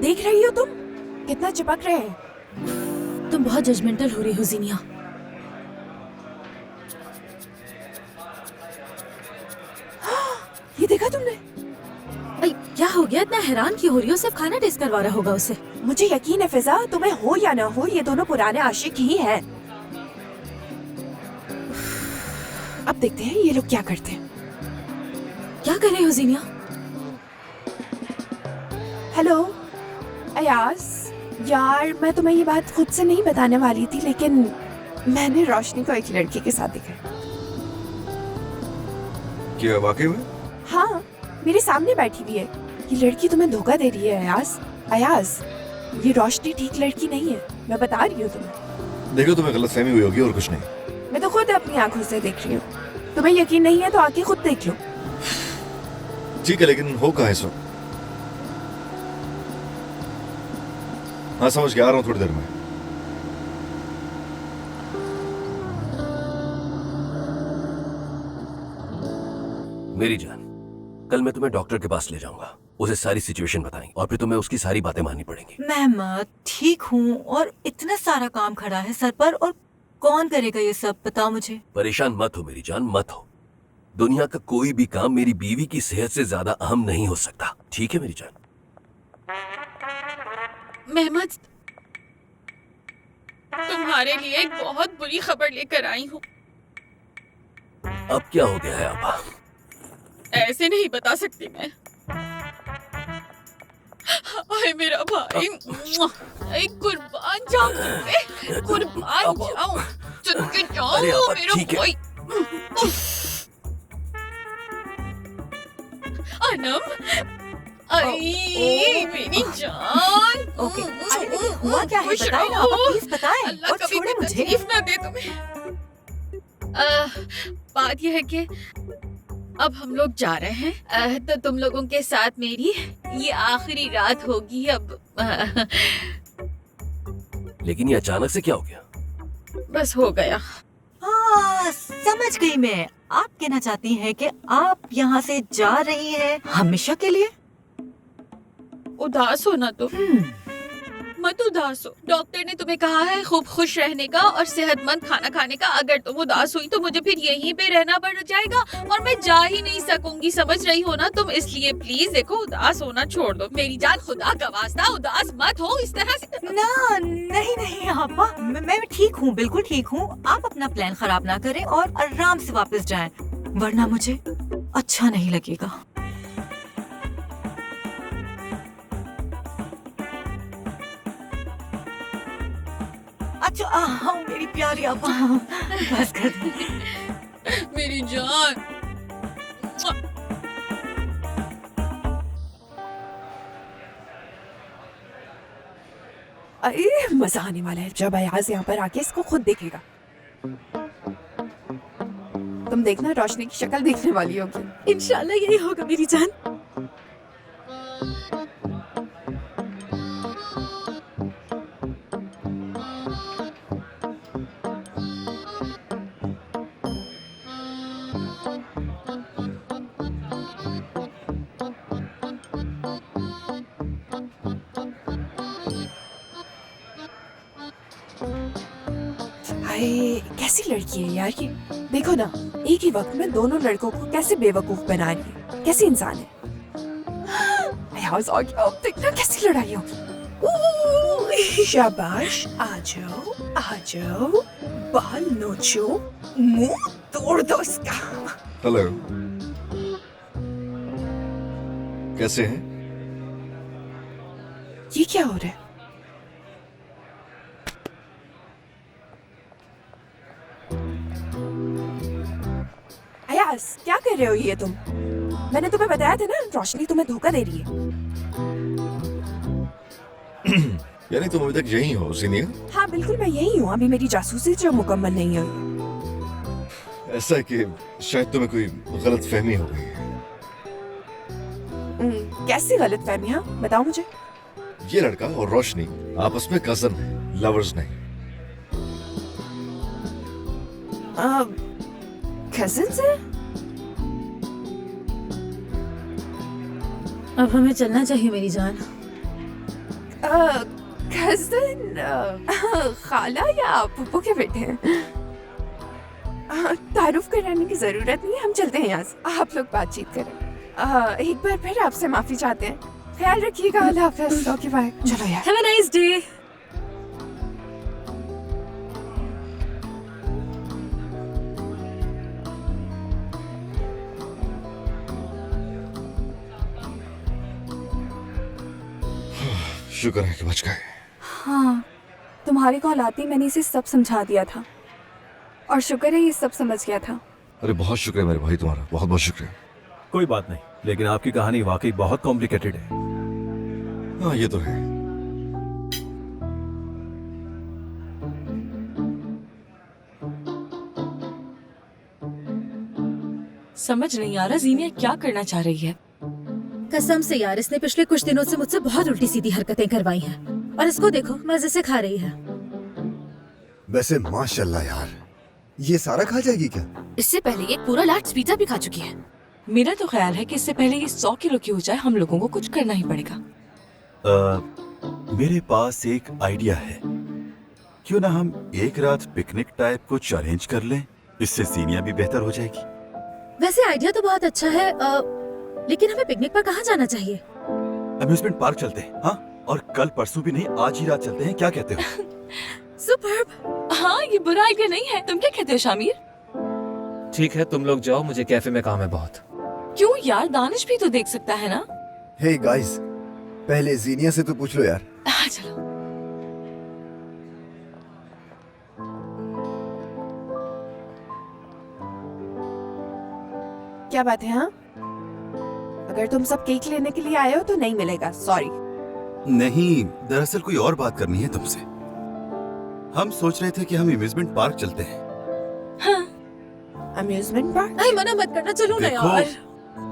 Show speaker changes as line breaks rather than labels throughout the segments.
देख रही हो तुम कितना चिपक रहे हैं।
तुम बहुत जजमेंटल हो रही हो जीनिया।
ये देखा तुमने?
अरे क्या हो गया, इतना हैरान क्यों हो रही हो? सिर्फ खाना टेस्ट करवा रहा होगा उसे।
मुझे यकीन है फिजा, तुम्हें हो या ना हो ये दोनों पुराने आशिक ही हैं। अब देखते हैं ये लोग क्या करते हैं।
क्या कर रहे हो जीनिया?
हेलो अयाज, यार मैं तुम्हें ये बात खुद से नहीं बताने वाली थी, लेकिन मैंने रोशनी को एक लड़के के साथ देखा।
क्या वाकई में?
हाँ, मेरे सामने बैठी हुई है। ये लड़की तुम्हें धोखा दे रही है अयाज। अयाज, ये रोशनी ठीक लड़की नहीं है, मैं बता रही हूँ तुम्हें।
देखो तुम्हें गलतफहमी हुई होगी और कुछ नहीं।
मैं तो खुद अपनी आंखों से देख रही हूँ। तुम्हें यकीन नहीं है तो आके खुद देख लो।
ठीक है, लेकिन हो कहाँ इस वक्त? हाँ समझ के आ रहा हूँ थोड़ी देर में।
मेरी जान, कल मैं तुम्हें डॉक्टर के पास ले जाऊंगा। उसे सारी सिचुएशन बताएंगे और फिर तुम्हें उसकी सारी बातें माननी पड़ेंगी।
मैं ठीक हूँ और इतना सारा काम खड़ा है सर पर, और कौन करेगा ये सब, बताओ मुझे।
परेशान मत हो मेरी जान, मत हो। दुनिया का कोई भी काम मेरी बीवी की सेहत से ज्यादा अहम नहीं हो सकता, ठीक है मेरी जान?
मेहमद, तुम्हारे लिए एक बहुत बुरी खबर लेकर आई हूँ।
अब क्या हो गया है अब्बा?
ऐसे नहीं बता सकती मैं। हाय मेरा भाई, एक कुर्बान जाऊं तुम पे, कुर्बान जाऊं, चुपके जाओ
अरे अब्बा,
मेरा
ठीक है।
भाई। अनम, आई मेरी जान।
ओके, अरे हुआ क्या है,
खुश
बताएं ना,
रहो।
आप प्लीज बताएं
अल्लाह
और
कभी
छोड़े
भी
मुझे।
तकलीफ ना दे तुम्हें। बात यह है कि अब हम लोग जा रहे हैं, तो तुम लोगों के साथ मेरी ये आखिरी रात होगी अब।
लेकिन ये अचानक से क्या हो गया?
बस हो गया।
हाँ समझ गई मैं। आप कहना चाहती हैं कि आप यहाँ से जा रही हैं हमेशा के लिए?
उदास हो ना तुम, मत उदास हो। डॉक्टर ने तुम्हें कहा है खूब खुश रहने का और सेहतमंद खाना खाने का। अगर तुम उदास हुई तो मुझे फिर यहीं पे रहना पड़ जाएगा और मैं जा ही नहीं सकूंगी, समझ रही हो ना तुम? इसलिए प्लीज देखो, उदास होना छोड़ दो मेरी जान, खुदा का वास्ता उदास मत हो इस तरह से।
ना नहीं नहीं आपा, मैं ठीक हूँ, बिल्कुल ठीक हूँ। आप अपना प्लान खराब ना करें और आराम से वापस जाएं, वरना मुझे अच्छा नहीं लगेगा। अच्छा हाँ मेरी प्यारी आपा, बस कर दो।
मेरी जान।
अरे मजा आने वाला है जब अयाज यहाँ पर आके इसको खुद देखेगा। तुम देखना, रोशनी की शक्ल देखने वाली होगी।
इंशाल्लाह यही होगा मेरी जान।
हाय कैसी लड़की है यार ये। देखो ना, एक ही वक्त में दोनों लड़कों को कैसे बेवकूफ बना रही है, कैसी इंसान है। अयाज आ गया, अब देखना कैसी लड़ाई होगी। शाबाश, आ जाओ, बाल नोचो, मुंह तोड़ दो इसका।
हेलो, कैसे हैं?
ये क्या हो रहा है? अयाज क्या कर रहे हो ये तुम? मैंने तुम्हें बताया था ना, रोशनी तुम्हें धोखा दे रही है।
यानी तुम अभी तक यहीं हो सीनियर?
हाँ बिल्कुल, मैं यही हूँ। अभी मेरी जासूसी जो मुकम्मल नहीं हुई।
ऐसा है कि शायद तुम्हें कोई गलत फहमी हो गई है।
कैसी गलत फहमियाँ, बताओ मुझे।
ये लड़का और रोशनी आपस में कजन है, लवर्स नहीं।
कजिन्स है?
अब हमें चलना चाहिए मेरी जान।
कजन, खाला या पुप्पो के बेटे हैं। तारुफ कराने की जरूरत नहीं है, हम चलते हैं यहाँ से। आप लोग बातचीत करें। एक बार फिर आपसे माफी चाहते हैं। ख्याल रखिएगा। अल्लाह हाफ़िज़। Okay bye. चलो यार।
Have a nice day.
शुक्र है कि बच गए।
हाँ, तुम्हारी कॉल आती मैंने इसे सब समझा दिया था और शुक्र है ये सब समझ गया था।
अरे बहुत शुक्र है मेरे भाई तुम्हारा, बहुत बहुत शुक्र है।
कोई बात नहीं, लेकिन आपकी कहानी वाकई बहुत कॉम्प्लिकेटेड है।
हाँ ये तो है।
समझ नहीं आ रहा जीनिया क्या करना चाह रही है।
कसम से यार, इसने पिछले कुछ दिनों से मुझसे बहुत उल्टी सीधी हरकतें करवाई हैं और इसको देखो मजे से खा रही है।
वैसे माशाल्लाह यार, ये सारा खा जाएगी क्या?
इससे पहले एक पूरा लार्ज पिज्जा भी खा चुकी है। मेरा तो ख्याल है कि इससे पहले ये 100 किलो की हो जाए हम लोगों को कुछ करना ही पड़ेगा।
मेरे पास एक आइडिया है। क्यों ना हम एक रात पिकनिक टाइप कुछ अरेंज कर लें, इससे सीनिया भी बेहतर हो जाएगी।
वैसे आइडिया तो बहुत अच्छा है, लेकिन हमें पिकनिक पर कहाँ जाना चाहिए?
अम्यूजमेंट पार्क चलते हैं। हाँ, और कल परसों भी नहीं, आज ही रात चलते हैं। क्या कहते हो?
सुपर्ब।
हाँ, ये बुरा आइडिया नहीं है। तुम क्या कहते हो शामिर?
ठीक है, तुम लोग जाओ, मुझे कैफे में काम है बहुत।
क्यों यार, दानिश भी तो देख सकता है ना।
हे गाइस, पहले जीनिया से तो पूछ लो यार।
हाँ चलो।
क्या बात है? हाँ, अगर तुम सब केक लेने के लिए आए हो तो नहीं मिलेगा, सॉरी।
नहीं, दरअसल कोई और बात करनी है तुमसे। हम सोच रहे थे कि हम अम्यूजमेंट पार्क चलते हैं।
हाँ।
Amusement park?
नहीं, मना मत करना, चलो ना यार।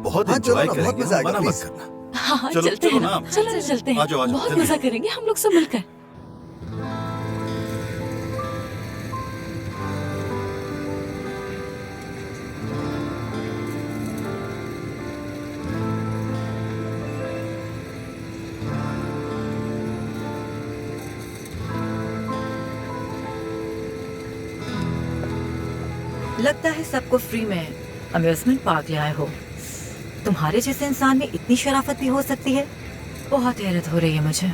बहुत एंजॉय करेंगे, मना मत करना।
हाँ
चलो,
चलते
चलो
हैं ना।
ना।
चलो चलते हैं।
आ जाओ, आ जाओ,
बहुत
जल्दी।
मजा करेंगे हम लोग सब मिलकर।
लगता है सबको फ्री में अम्यूजमेंट पार्क ले आए हो। तुम्हारे जैसे इंसान में इतनी शराफत भी हो सकती है? बहुत हैरत हो रही है मुझे।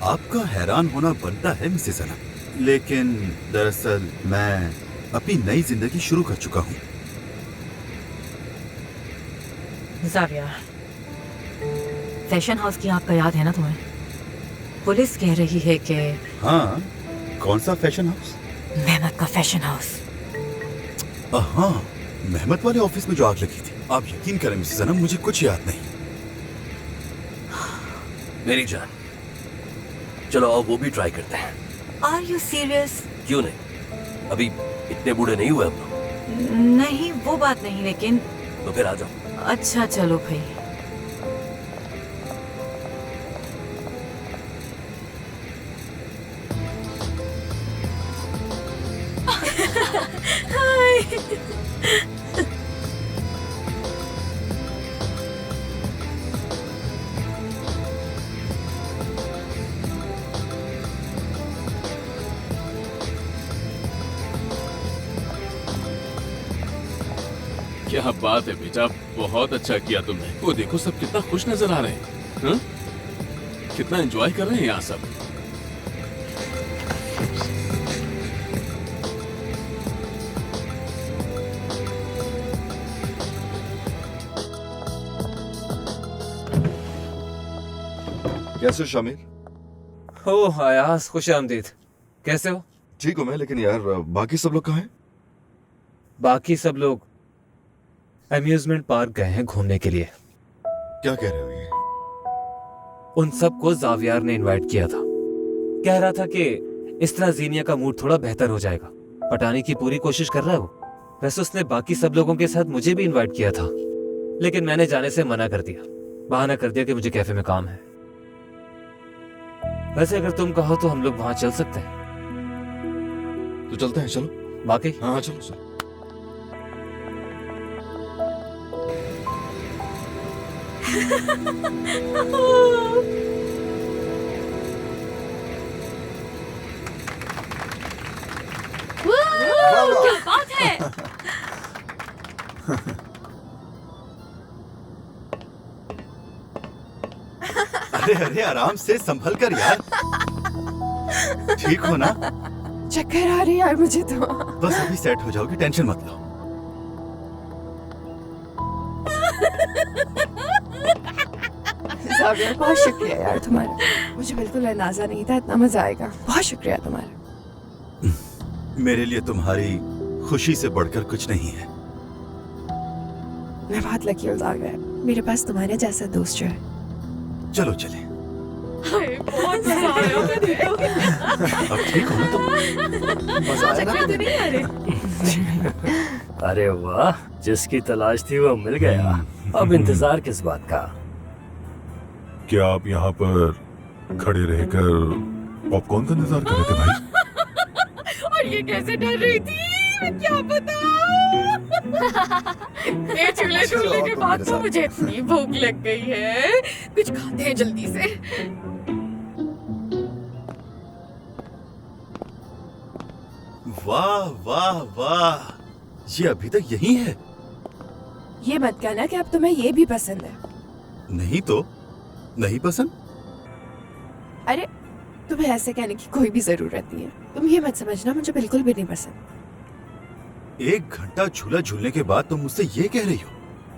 आपका हैरान होना बनता है मिसेस अना, लेकिन दरअसल मैं अपनी नई जिंदगी शुरू कर चुका हूँ।
जाविया, फैशन हाउस की आपका याद है ना तुम्हें? पुलिस कह रही है कि
हाँ, कौन सा फैशन हाउस?
मेहमत का फैशन हाउस।
हाँ, मेहमत वाले ऑफिस में जो आग लगी थी। आप यकीन करें मिसेस अना, मुझे कुछ याद नहीं।
मेरी जान, चलो अब वो भी ट्राई करते हैं।
Are you serious?
क्यों नहीं, अभी इतने बूढ़े नहीं हुए हम लोग।
नहीं, वो बात नहीं, लेकिन
तो फिर आ जाओ।
अच्छा चलो भाई।
क्या बात है बेटा, बहुत अच्छा किया तुमने। वो देखो सब कितना खुश नजर आ रहे हैं। हाँ? कितना एंजॉय कर रहे हैं यहाँ सब।
कैसे हो शामिर?
ओह अयाज, खुश आमदीद। कैसे हो?
ठीक हूँ मैं, लेकिन यार बाकी सब लोग कहाँ हैं?
बाकी सब लोग अम्यूजमेंट पार्क गए हैं घूमने के लिए।
क्या कह रहे हो ये?
उन सबको जावियार ने इनवाइट किया था। कह रहा था कि इस तरह जीनिया का मूड थोड़ा बेहतर हो जाएगा। पटाने की पूरी कोशिश कर रहा है वो। वैसे उसने बाकी सब लोगों के साथ मुझे भी इनवाइट किया था, लेकिन मैंने जाने से मना कर दिया। बहाना कर दिया कि मुझे कैफे में काम है। वैसे अगर तुम कहो तो हम लोग वहां चल सकते हैं।
तो चलते हैं, चलो।
बाकी
हाँ हाँ, चलो चलो।
क्या बात है।
अरे अरे आराम से संभल कर यार। ठीक हो ना?
चक्कर आ रही है यार मुझे तो।
बस अभी सेट हो जाओगी, टेंशन मत लो।
जावियर बहुत शुक्रिया यार तुम्हारा, मुझे बिल्कुल अंदाजा नहीं था इतना मजा आएगा। बहुत शुक्रिया तुम्हारा।
मेरे लिए तुम्हारी खुशी से बढ़कर कुछ नहीं है।
मैं बहुत लकी हूँ जावियर, मेरे पास तुम्हारे जैसा दोस्त जो है।
चलो चले।
बहुत मजा आया मुझे।
अब ठीक हो ना तुम?
मजा आया ना
चक्कर तो नहीं आ रहे।
अरे वाह, जिसकी तलाश थी वो मिल गया। अब इंतजार किस बात का?
क्या आप यहाँ पर खड़े रहकर पॉपकॉर्न का इंतजार कर रहे थे भाई?
और ये कैसे डर रही थी, मैं क्या पता। इतने चूल्हे चूल्हे के बाद तो मुझे इतनी भूख लग गई है, कुछ खाते हैं जल्दी से।
वाह वाह वाह, ये अभी तक यही है?
ये मत कहना कि अब तुम्हें ये भी पसंद है।
नहीं तो नहीं पसंद।
अरे तुम्हें ऐसे कहने की कोई भी जरूरत नहीं है। तुम ये मत समझना मुझे बिल्कुल भी नहीं पसंद।
1 घंटा झूला झूलने के बाद तुम मुझसे ये कह रही हो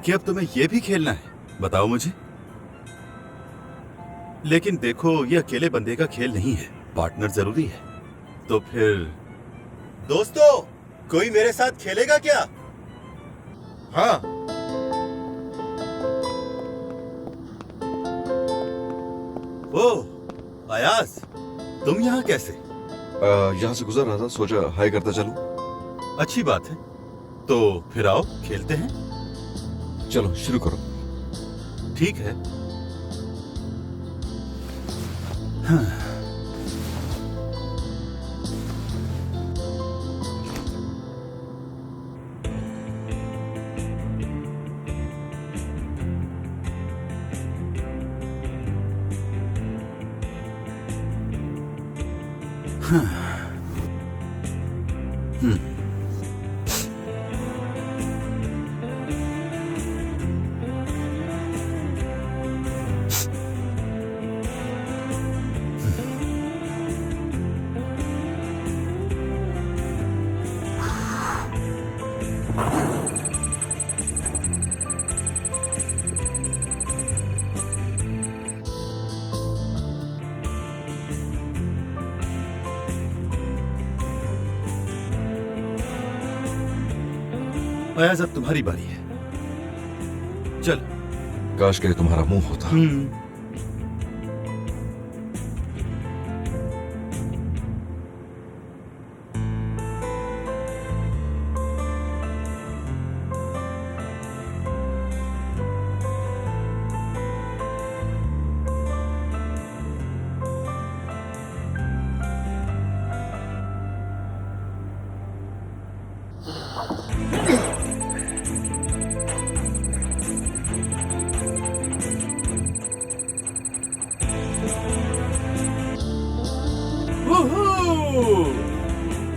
कि अब तुम्हें ये भी खेलना है? बताओ मुझे। लेकिन देखो, ये अकेले बंदे का खेल नहीं है, पार्टनर जरूरी है। तो फिर दोस्तों, कोई मेरे साथ खेलेगा क्या?
हाँ।
ओह अयाज, तुम यहाँ कैसे?
यहाँ से गुजर रहा था, सोचा हाय करता चलूं।
अच्छी बात है, तो फिर आओ खेलते हैं।
चलो शुरू करो।
ठीक है। हाँ। अयाज, अब तुम्हारी बारी है। चल।
काश के तुम्हारा मुंह होता।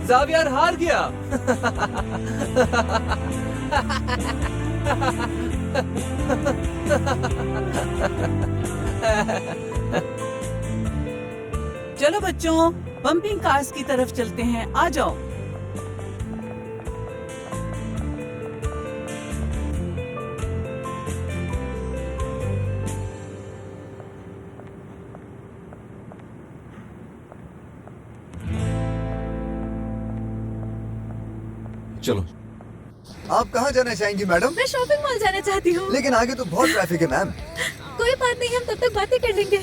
जावियर हार गया।
चलो बच्चों, पंपिंग कार्स की तरफ चलते हैं, आ जाओ।
चलो।
आप कहाँ जाना चाहेंगी मैडम?
मैं शॉपिंग मॉल जाना चाहती हूँ।
लेकिन आगे तो बहुत ट्रैफिक है मैम।
कोई बात नहीं, हम तब तक बातें कर लेंगे।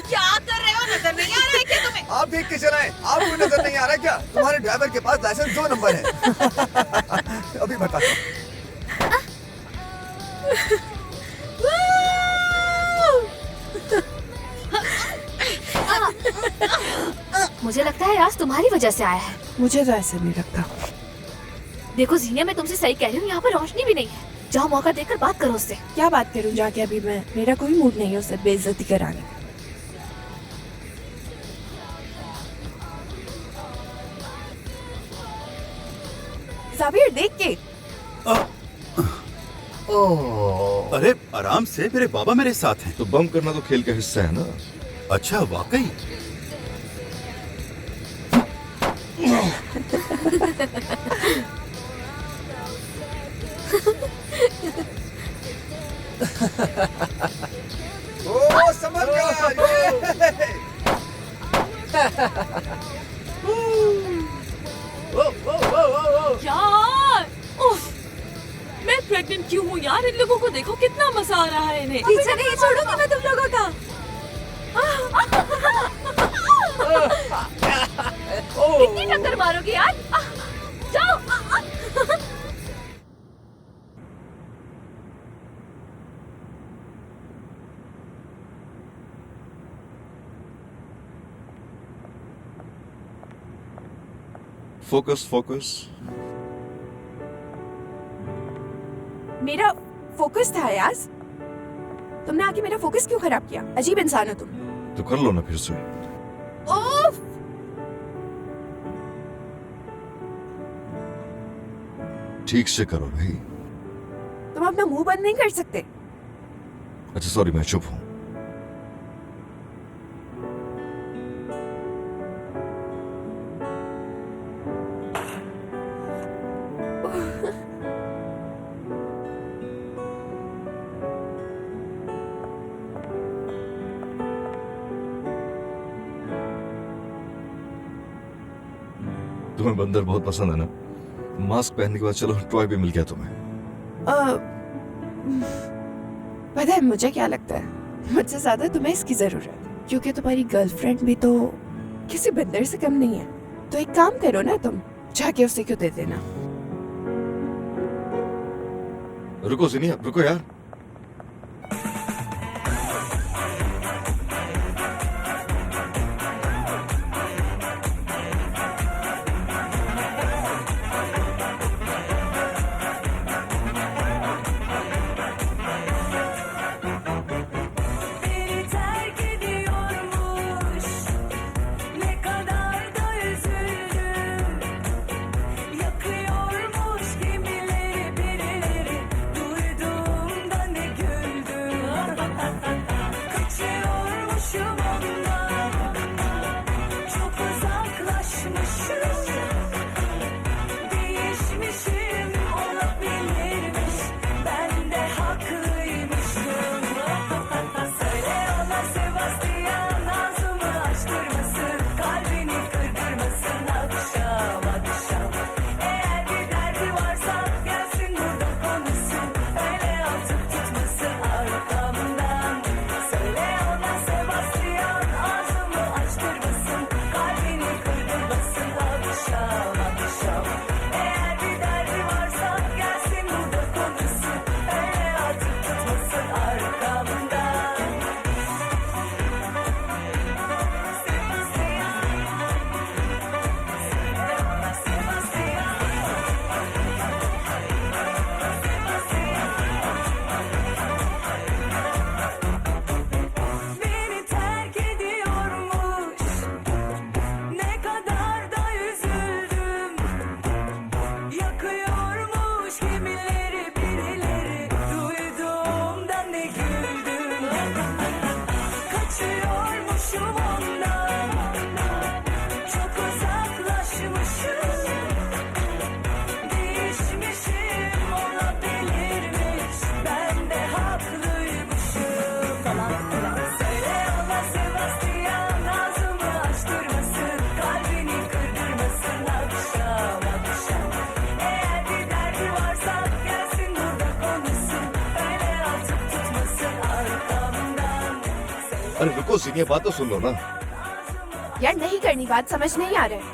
क्या कर रहे हो? नजर नहीं आ रहा है क्या तुम्हें?
आप देख के चलाएं। आपको नजर नहीं आ रहा क्या? तुम्हारे ड्राइवर के पास लाइसेंस 2 नंबर है। अभी बताता हूँ।
मुझे लगता है आज तुम्हारी वजह से आया है।
मुझे तो ऐसे नहीं लगता।
देखो जीनिया, मैं तुमसे सही कह रही हूँ, यहाँ पर रोशनी भी नहीं है। जाओ मौका देकर बात करो उससे।
क्या बात करूं जाके अभी मैं? मेरा कोई मूड नहीं है उससे बेइज्जती कराने का। जावियर देख के।
ओह, अरे आराम से, मेरे बाबा मेरे साथ हैं।
तो बम करना तो खेल का हिस्सा है ना।
अच्छा, वाकई?
ओ संभल
यार उफ, मैं प्रेग्नेंट क्यों हूँ यार? इन लोगों को देखो कितना मजा आ रहा है इन्हें।
पीछे नहीं छोड़ूंगी मैं तुम लोगों का।
कितनी टक्कर मारोगी यार? जाओ।
Focus focus.
मेरा फोकस था यास। तुमने आके मेरा फोकस क्यों खराब किया? अजीब इंसान हो तुम।
तो कर लो ना फिर से।
ओफ!
ठीक से करो भाई।
तुम अपना मुंह बंद नहीं कर सकते?
अच्छा सॉरी, मैं चुप हूं। तुम्हें बंदर बहुत पसंद है ना? मास्क पहनने के बाद चलो टॉय भी मिल गया तुम्हें।
पता है मुझे क्या लगता है? मुझसे ज्यादा तुम्हें इसकी जरूरत है, क्योंकि तुम्हारी गर्लफ्रेंड भी तो किसी बंदर से कम नहीं है। तो एक काम करो ना, तुम जाके उसे क्यों दे देना।
रुको जिनिया, रुको यार। अरे रुको सीनियर, बात तो सुन लो ना।
यार नहीं करनी बात, समझ नहीं आ रहा है।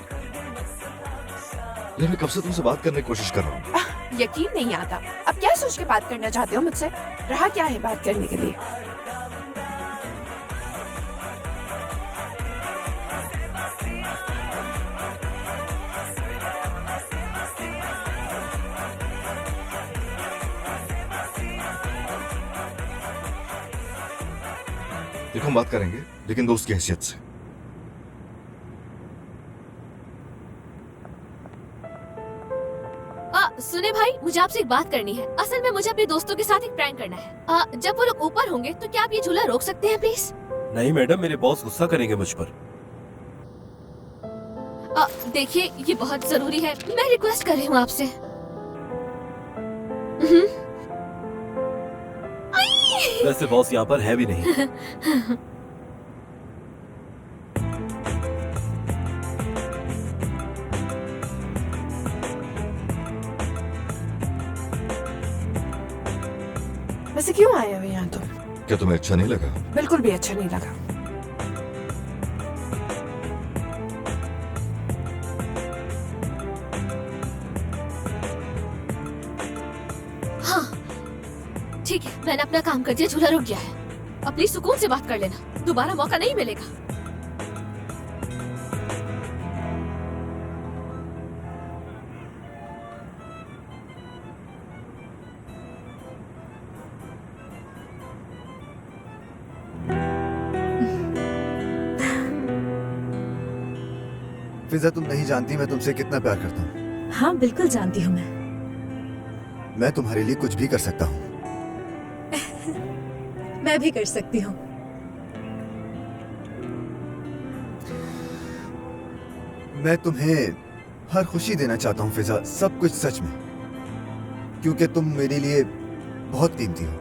यार मैं कब से तुमसे बात करने की कोशिश कर रहा हूँ।
यकीन नहीं आता। अब क्या सोच के बात करना चाहते हो मुझसे? रहा क्या है बात करने के लिए?
देखो हम बात करेंगे, लेकिन दोस्त की हैसियत से।
सुने भाई, मुझे आपसे एक बात करनी है। असल में मुझे अपने दोस्तों के साथ एक प्रैंक करना है। जब वो लोग ऊपर होंगे तो क्या आप ये झूला रोक सकते हैं प्लीज?
नहीं मैडम, मेरे बॉस गुस्सा करेंगे मुझ पर।
देखिए ये बहुत जरूरी है, मैं रिक्वेस्ट कर रही हूँ आपसे।
वैसे बॉस यहाँ पर है भी नहीं।
वैसे क्यों आए हो यहाँ तुम?
क्या तुम्हें अच्छा नहीं लगा?
बिल्कुल भी अच्छा नहीं लगा।
हाँ ठीक है, मैंने अपना काम कर दिया, झूला रुक गया है। अब प्लीज सुकून से बात कर लेना, दोबारा मौका नहीं मिलेगा।
फिजा, तुम नहीं जानती मैं तुमसे कितना प्यार करता हूँ।
हाँ बिल्कुल जानती हूँ
मैं तुम्हारे लिए कुछ भी कर सकता हूँ।
मैं भी कर सकती हूँ।
मैं तुम्हें हर खुशी देना चाहता हूँ फिजा, सब कुछ सच में, क्योंकि तुम मेरे लिए बहुत कीमती हो।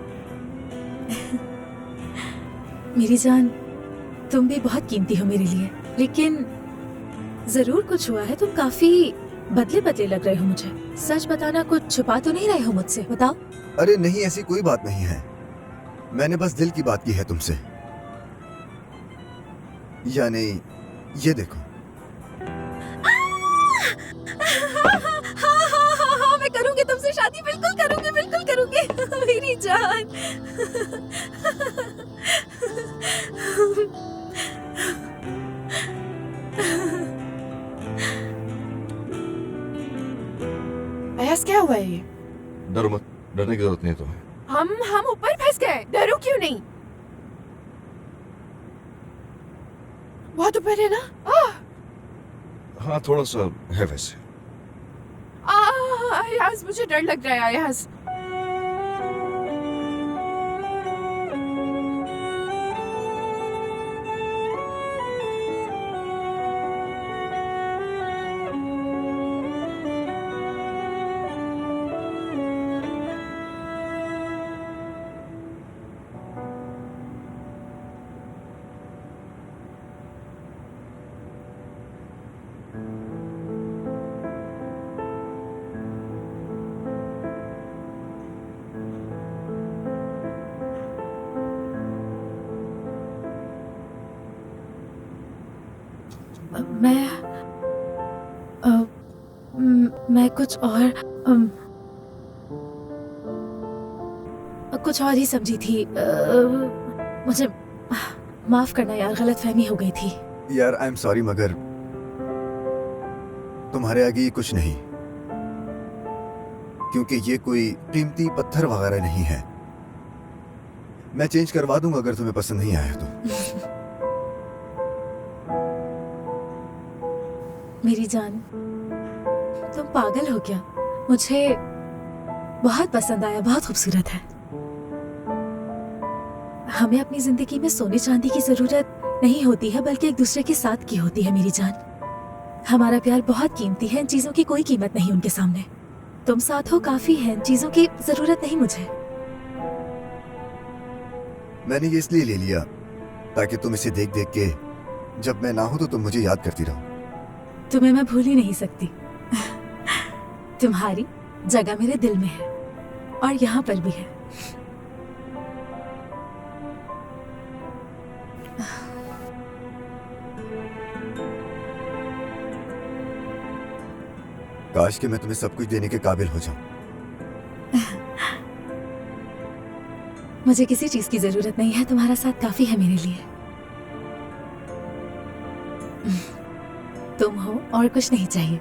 मेरी जान, तुम भी बहुत कीमती हो मेरे लिए, लेकिन जरूर कुछ हुआ है। तुम काफी बदले बदले लग रहे हो मुझे। सच बताना, कुछ छुपा तो नहीं रहे हो मुझसे? बताओ।
अरे नहीं, ऐसी कोई बात नहीं है। मैंने बस दिल की बात की है तुमसे। यानी ये देखो।
हाँ, मैं करूंगी तुमसे शादी, बिल्कुल करूंगी, बिल्कुल करूंगी मेरी जान।
अयास, क्या हुआ ये?
डरो मत, डरने की जरूरत नहीं है तुम्हें।
हम ऊपर फंस गए, डरो क्यों नहीं? बहुत ऊपर है ना?
हाँ थोड़ा सा है वैसे।
अयास, मुझे डर लग रहा है अयास।
मैं कुछ और ही समझी थी। मुझे माफ करना यार, गलतफहमी हो गई थी।
यार आई एम सॉरी, मगर तुम्हारे आगे ये कुछ नहीं, क्योंकि ये कोई कीमती पत्थर वगैरह नहीं है। मैं चेंज करवा दूंगा अगर तुम्हें पसंद नहीं आया तो।
मेरी जान, तुम पागल हो क्या? मुझे बहुत पसंद आया, बहुत खूबसूरत है। हमें अपनी जिंदगी में सोने चांदी की जरूरत नहीं होती है, बल्कि एक दूसरे के साथ की होती है मेरी जान। हमारा प्यार बहुत कीमती है, इन चीजों की कोई कीमत नहीं उनके सामने। तुम साथ हो काफी है, इन चीजों की जरूरत नहीं मुझे।
मैंने ये इसलिए ले लिया ताकि तुम इसे देख देख के जब मैं ना हूं तो तुम मुझे याद करती रहो।
तुम्हें मैं भूल ही नहीं सकती। तुम्हारी जगह मेरे दिल में है और यहाँ पर भी है।
काश कि मैं तुम्हें सब कुछ देने के काबिल हो जाऊं।
मुझे किसी चीज की जरूरत नहीं है, तुम्हारा साथ काफी है मेरे लिए। तुम हो और कुछ नहीं चाहिए।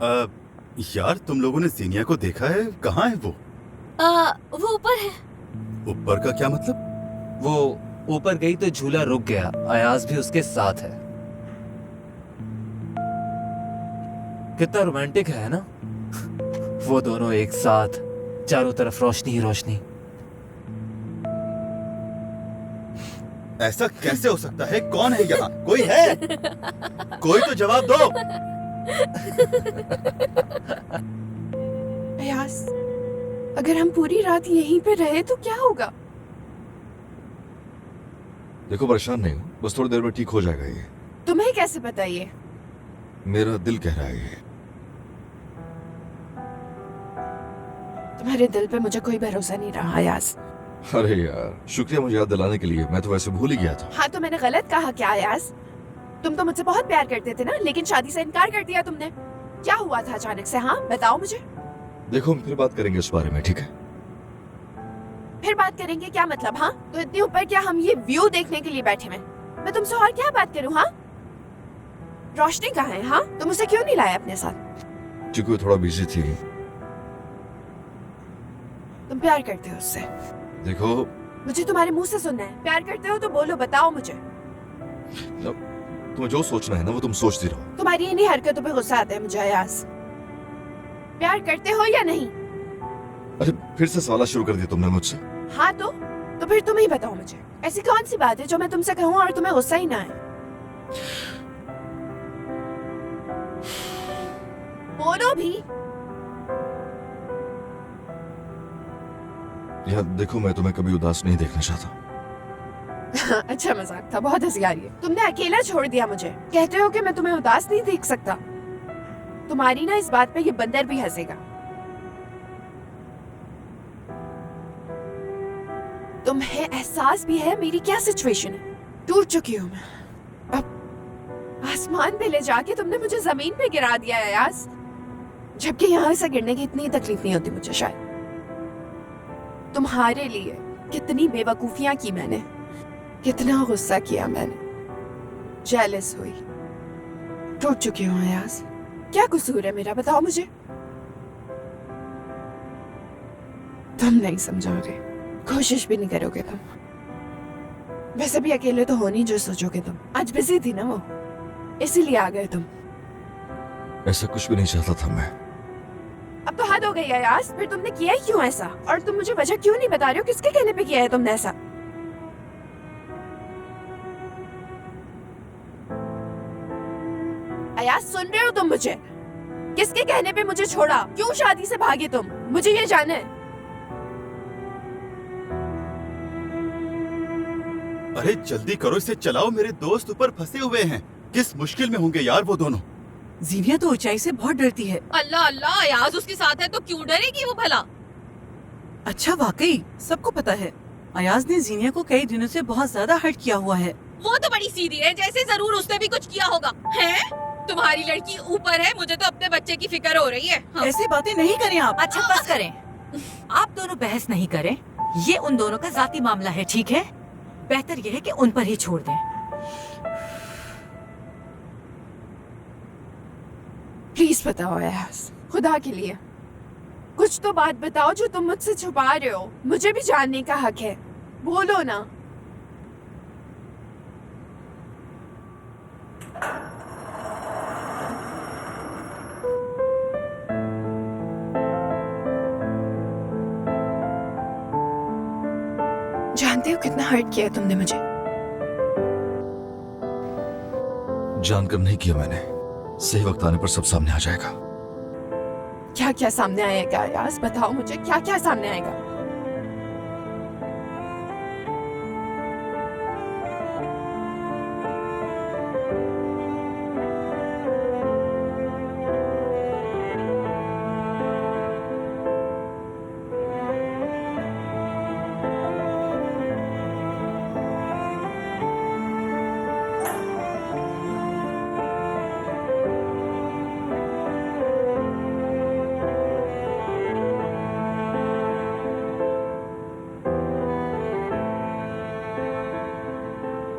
यार तुम लोगों ने जीनिया को देखा है? कहाँ है वो?
वो ऊपर है।
ऊपर का क्या मतलब?
वो ऊपर गई तो झूला रुक गया। अयाज भी उसके साथ है। कितना रोमांटिक है ना? वो दोनों एक साथ, चारों तरफ रोशनी ही रोशनी।
ऐसा कैसे हो सकता है? कौन है यहाँ? कोई है? कोई तो जवाब दो।
अयाज, अगर हम पूरी रात यहीं पे रहे तो क्या होगा?
देखो परेशान नहीं हो, बस थोड़ी देर में ठीक हो जाएगा ये।
तुम्हें कैसे पता ये?
मेरा दिल कह रहा है ये।
तुम्हारे दिल पे मुझे कोई भरोसा नहीं रहा अयाज।
अरे यार, शुक्रिया मुझे याद दिलाने के लिए, मैं तो वैसे भूल ही गया था।
हाँ तो मैंने गलत कहा क्या अयाज? तुम तो मुझसे बहुत प्यार करते थे ना, लेकिन शादी से इनकार कर दिया तुमने। क्या हुआ था अचानक से? हाँ बताओ मुझे।
देखो हम फिर बात करेंगे इस बारे में, ठीक है?
फिर बात करेंगे क्या मतलब? हाँ तो इतने ऊपर क्या हम ये व्यू देखने के लिए बैठे हैं? मैं तुमसे और क्या बात करूँ? हाँ रोशनी कहाँ है? हाँ तुम उसे क्यों नहीं लाया अपने साथ?
क्योंकि वो थोड़ा बिजी थी।
तुम प्यार करते हो उससे?
देखो
मुझे तुम्हारे मुंह से सुनना है। प्यार करते हो तो बोलो, बताओ मुझे।
तुम्हें जो सोचना है ना वो तुम सोचती रहो।
तुम्हारी इन्हीं हरकतों पे गुस्सा आता है मुझे अयाज। प्यार करते हो या नहीं?
अरे फिर से सवाल शुरू कर दिया तुमने मुझसे।
हाँ तो फिर तुम ही बताओ मुझे, ऐसी कौन सी बात है जो मैं तुमसे कहूँ और तुम्हें गुस्सा ही ना आए? बोलो भी।
यार देखो, मैं तुम्हें कभी उदास नहीं देखना चाहता।
अच्छा मजाक था, बहुत हंसी आ रही है। तुमने अकेला छोड़ दिया मुझे, कहते हो कि मैं तुम्हें उदास नहीं देख सकता। तुम्हारी ना इस बात पे ये बंदर भी हंसेगा। तुम्हें एहसास भी है मेरी क्या सिचुएशन है? टूट चुकी हूँ मैं। अब आसमान पे ले जाके तुमने मुझे जमीन पे गिरा दिया है यार, जबकि यहाँ से गिरने की इतनी तकलीफ नहीं होती मुझे शायद। तुम्हारे लिए कितनी बेवकूफियां की मैंने, कितना गुस्सा किया मैंने, जेलस हुई, टूट चुकी हूँ अयाज। क्या कसूर है मेरा, बताओ मुझे। तुम नहीं समझोगे, कोशिश भी नहीं करोगे तुम। वैसे भी अकेले तो हो नहीं जो सोचोगे तुम। आज बिजी थी ना वो, इसीलिए आ गए तुम।
ऐसा कुछ भी नहीं चाहता था मैं।
अब तो हद हो गई है यार, फिर तुमने किया ही क्यों ऐसा? और तुम मुझे वजह क्यों नहीं बता रहे हो? किसके कहने पे किया है तुमने ऐसा? अयाज सुन रहे हो तुम मुझे? किसके कहने पे मुझे छोड़ा? क्यों शादी से भागे तुम? मुझे ये जानना है।
अरे जल्दी करो, इसे चलाओ। मेरे दोस्त ऊपर फंसे हुए हैं। किस मुश्किल में होंगे यार वो दोनों।
जीविया तो ऊंचाई से बहुत डरती है।
अल्लाह अल्लाह, अयाज उसके साथ है तो क्यों डरेगी वो भला?
अच्छा वाकई सबको पता है अयाज ने जीनिया को कई दिनों से बहुत ज्यादा हर्ट किया हुआ है।
वो तो बड़ी सीधी है, जैसे जरूर उसने भी कुछ किया होगा। हैं? तुम्हारी लड़की ऊपर है, मुझे तो अपने बच्चे की फिक्र हो रही है। हाँ।
ऐसी बातें नहीं करें आप।
अच्छा बस करें, आप दोनों बहस नहीं करें। ये उन दोनों का जाती मामला है, ठीक है? बेहतर यह है कि उन पर ही छोड़ दें।
प्लीज बताओ अयाज, खुदा के लिए कुछ तो बात बताओ जो तुम मुझसे छुपा रहे हो। मुझे भी जानने का हक है, बोलो ना। जानते हो कितना हर्ट किया तुमने मुझे?
जानकर नहीं किया मैंने। सही वक्त आने पर सब सामने आ जाएगा।
क्या क्या सामने आएगा अयाज? बताओ मुझे, क्या क्या सामने आएगा?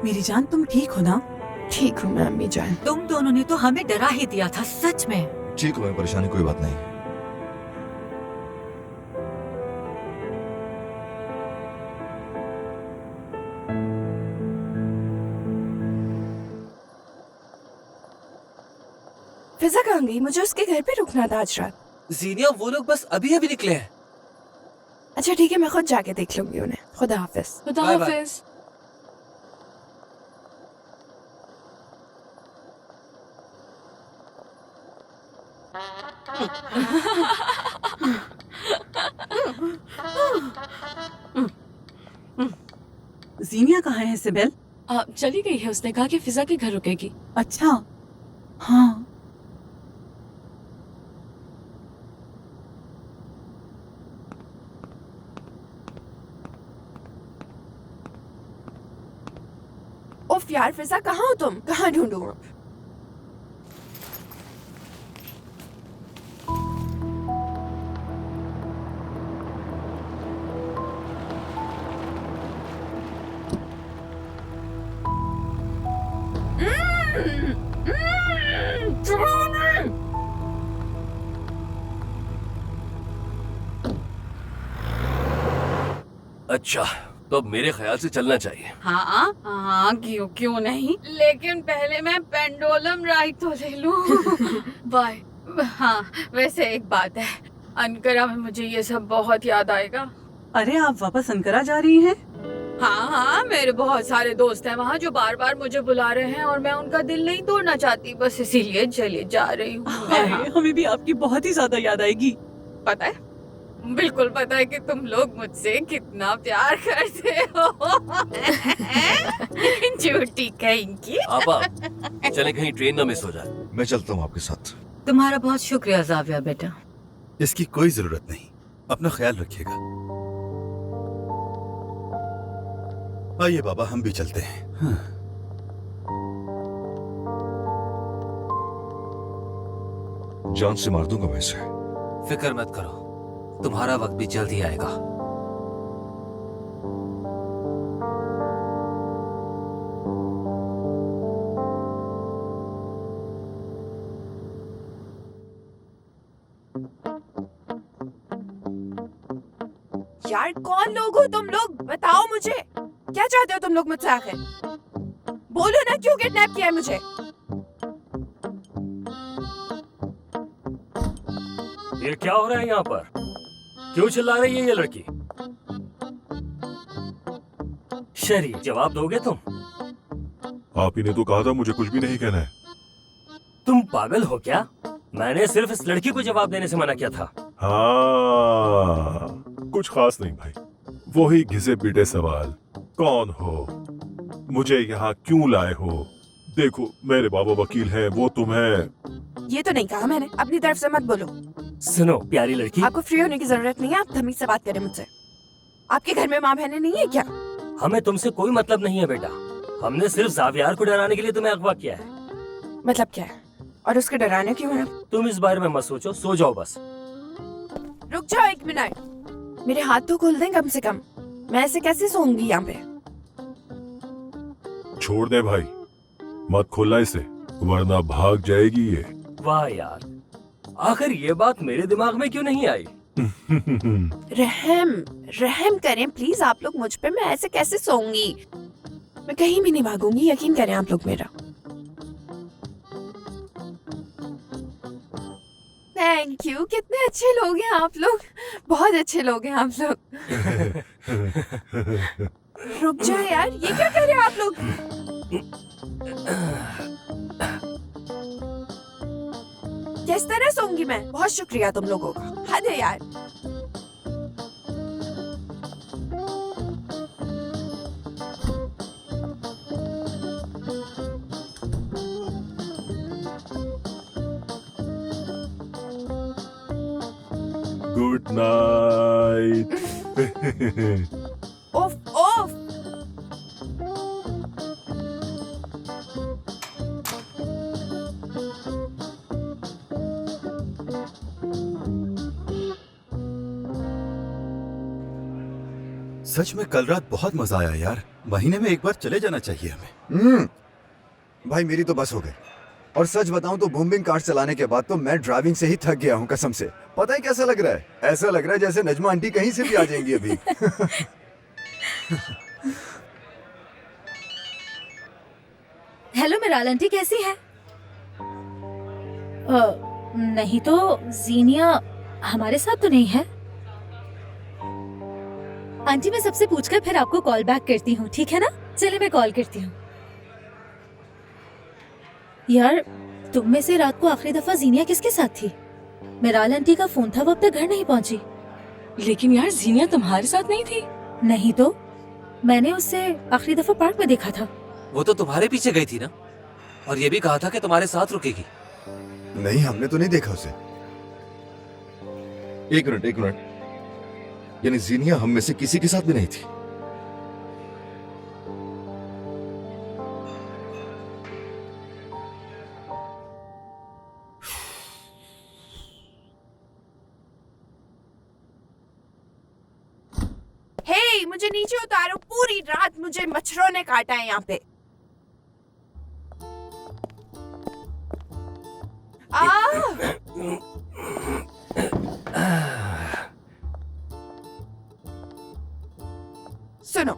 मेरी जान तुम ठीक हो ना?
ठीक हूँ मैं अम्मी जान।
तुम दोनों ने तो हमें डरा ही दिया था, सच में।
ठीक हूँ मैं, परेशानी कोई बात नहीं।
फिजा कहाँ गई? मुझे उसके घर पे रुकना था आज रात।
जीनिया वो लोग बस अभी अभी निकले हैं।
अच्छा ठीक है, मैं खुद जाके देख लूंगी उन्हें। खुदा हाफिज।
खुदा
बाय बाय।
हाफिज।
जीनिया कहाँ है सिबेल?
चली गई है, उसने कहा कि फिजा के घर रुकेगी।
अच्छा हाँ।
उफ यार फिजा, कहाँ हो तुम? कहाँ ढूंढूं अब?
अच्छा तो अब मेरे ख्याल से चलना चाहिए।
हाँ हाँ, क्यों क्यों नहीं, लेकिन पहले मैं पेंडुलम राइड तो ले लूं। बाय। हाँ वैसे एक बात है, अनकरा में मुझे ये सब बहुत याद आएगा।
अरे आप वापस अंकारा जा रही हैं?
हाँ हाँ, मेरे बहुत सारे दोस्त हैं वहाँ जो बार बार मुझे बुला रहे हैं और मैं उनका दिल नहीं तोड़ना चाहती, बस इसीलिए चले जा रही हूँ।
हमें भी आपकी बहुत ही ज्यादा याद आएगी।
पता है, बिल्कुल पता है कि तुम लोग मुझसे कितना प्यार करते हो। झूठी कहीं
आपा चले कहीं ट्रेन ना मिस हो जाए।
मैं चलता हूँ आपके साथ।
तुम्हारा बहुत शुक्रिया जाविया बेटा।
इसकी कोई जरूरत नहीं, अपना ख्याल रखिएगा। आइए बाबा हम भी चलते हैं। हाँ।
जान से मार दूंगा मैं इसे।
फिक्र मत करो, तुम्हारा वक्त भी जल्द ही आएगा।
यार कौन लोग हो तुम लोग? बताओ मुझे, क्या चाहते हो तुम लोग मुझसे आखिर? बोलो ना, क्यों किडनैप किया है मुझे?
ये क्या हो रहा है यहाँ पर? क्यों चिल्ला रही है ये लड़की? शरी, जवाब दोगे तुम?
आप ही ने तो कहा था मुझे कुछ भी नहीं कहना है।
तुम पागल हो क्या? मैंने सिर्फ इस लड़की को जवाब देने से मना किया था।
हाँ, कुछ खास नहीं भाई, वही घिसे पीटे सवाल। कौन हो? मुझे यहाँ क्यों लाए हो? देखो मेरे बाबा वकील हैं, वो तुम्हें।
ये तो नहीं कहा मैंने, अपनी तरफ से मत बोलो।
सुनो प्यारी लड़की,
आपको फ्री होने की जरूरत नहीं है, आप तमीज से बात करें मुझसे। आपके घर में माँ बहनें नहीं है क्या?
हमें तुमसे कोई मतलब नहीं है बेटा। हमने सिर्फ जावियार को डराने के लिए तुम्हें अगवा किया है।
मतलब क्या है? और उसके डराने क्यों है?
तुम इस बारे में मत सोचो, सो जाओ बस।
रुक जाओ एक मिनट, मेरे हाथ तो खोल दें कम से कम। मैं ऐसे कैसे सोऊंगी यहाँ पे?
छोड़ दे भाई, मत खोलना इसे, वरना भाग जाएगी ये।
वाह यार, आखिर ये बात मेरे दिमाग में क्यों नहीं आई?
रहम करें प्लीज आप लोग मुझ पे। मैं ऐसे कैसे सोऊंगी? मैं कहीं भी नहीं भागूंगी, यकीन करें आप लोग मेरा। थैंक यू, कितने अच्छे लोग हैं आप लोग, बहुत अच्छे लोग हैं आप लोग। रुक जाओ यार, ये क्या कर रहे हैं आप लोग? किस तरह सोऊंगी मैं? बहुत शुक्रिया तुम लोगों का, हद है यार।
Good night.
ओफ ओफ।
सच में कल रात बहुत मजा आया यार। महीने में एक बार चले जाना चाहिए हमें।
भाई मेरी तो बस हो गई। और सच बताऊं तो बूमिंग कार चलाने के बाद तो मैं ड्राइविंग से ही थक गया हूं कसम से। पता है कैसा लग रहा है? ऐसा लग रहा है जैसे नजमा आंटी कहीं से भी आ जाएंगी अभी।
हेलो मिराल आंटी, कैसी है? नहीं तो जीनिया हमारे साथ तो नहीं है। आंटी मैं सबसे पूछकर फिर आपको कॉल बैक करती हूँ, ठीक है ना? चलिए मैं कॉल करती हूँ। यार तुम में से रात को आखिरी दफा जीनिया किसके साथ थी? मिराल आंटी का फोन था, वो अब तक घर नहीं पहुंची।
लेकिन यार जीनिया तुम्हारे साथ नहीं थी।
नहीं तो मैंने उससे आखिरी दफा पार्क में देखा था।
वो तो तुम्हारे पीछे गई थी ना, और ये भी कहा था कि तुम्हारे साथ रुकेगी।
नहीं, हमने तो नहीं देखा उसे।
एक मिनट, यानी जीनिया हम में से किसी के साथ भी नहीं थी?
हे, मुझे नीचे उतारो, पूरी रात मुझे मच्छरों ने काटा है यहाँ पे। सुनो,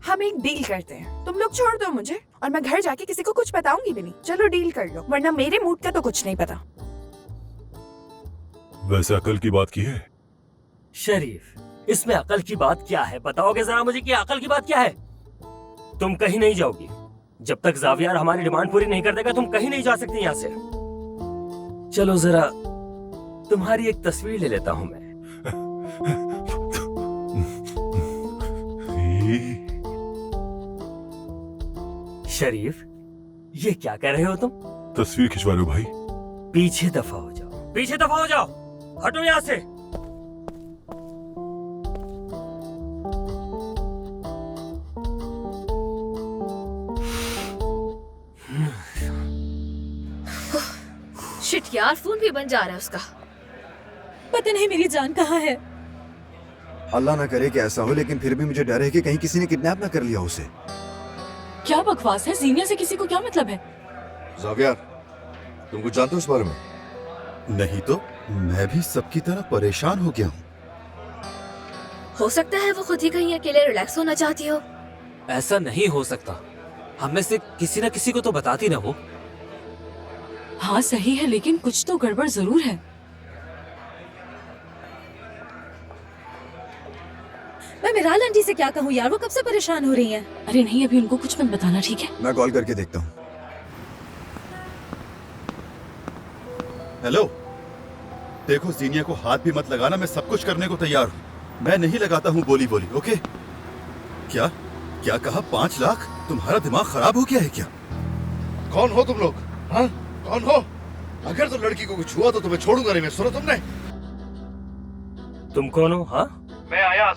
हम एक डील करते हैं। तुम लोग छोड़ दो मुझे और मैं घर जाके किसी को कुछ बताऊंगी भी नहीं। चलो डील कर लो, वरना मेरे मूड का तो कुछ नहीं पता।
वैसे अकल की बात की है?
शरीफ, इसमें अकल की बात क्या है? बताओगे जरा मुझे कि अकल की बात क्या है? तुम कहीं नहीं जाओगी जब तक जावियार हमारी डिमांड पूरी नहीं कर देगा। तुम कहीं नहीं जा सकती यहाँ से। चलो जरा तुम्हारी एक तस्वीर ले लेता हूँ मैं। शरीफ, ये क्या कर रहे हो तुम?
तस्वीर खिंचवा रहे हो भाई?
पीछे दफा हो जाओ, पीछे दफा हो जाओ, हटो यहाँ से।
शिट यार, फोन भी बन जा रहा है उसका।
पता नहीं मेरी जान कहाँ है।
अल्लाह ना करे कि ऐसा हो, लेकिन फिर भी मुझे डर है कि कहीं किसी ने किडनैप ना कर लिया उसे।
क्या बकवास है? जीनिया से किसी को क्या मतलब है?
जावियार, तुम कुछ जानते हो इस बारे में?
नहीं तो मैं भी सबकी तरह परेशान हो गया हूँ।
हो सकता है वो खुद ही कहीं अकेले रिलैक्स होना चाहती हो।
ऐसा नहीं हो सकता, हम में से किसी न किसी को तो बताती ना वो।
हाँ सही है, लेकिन कुछ तो गड़बड़ जरूर है।
मैं मिराल आंटी से क्या कहूँ यार, वो कब से परेशान हो रही हैं।
अरे नहीं, अभी उनको कुछ मत बताना, ठीक है?
मैं कॉल करके देखता हूँ।
हेलो, देखो जीनिया को हाथ भी मत लगाना, मैं सब कुछ करने को तैयार हूँ। मैं नहीं लगाता हूँ बोली बोली, ओके? क्या क्या कहा? 5 लाख? तुम्हारा दिमाग खराब हो गया है क्या?
कौन हो तुम लोग? हाँ, कौन हो? अगर तो लड़की को कुछ हुआ तो तुम्हें छोड़ूंगा नहीं मैं। सुनो तुमने?
तुम कौन हो? हाँ,
मैं अयाज।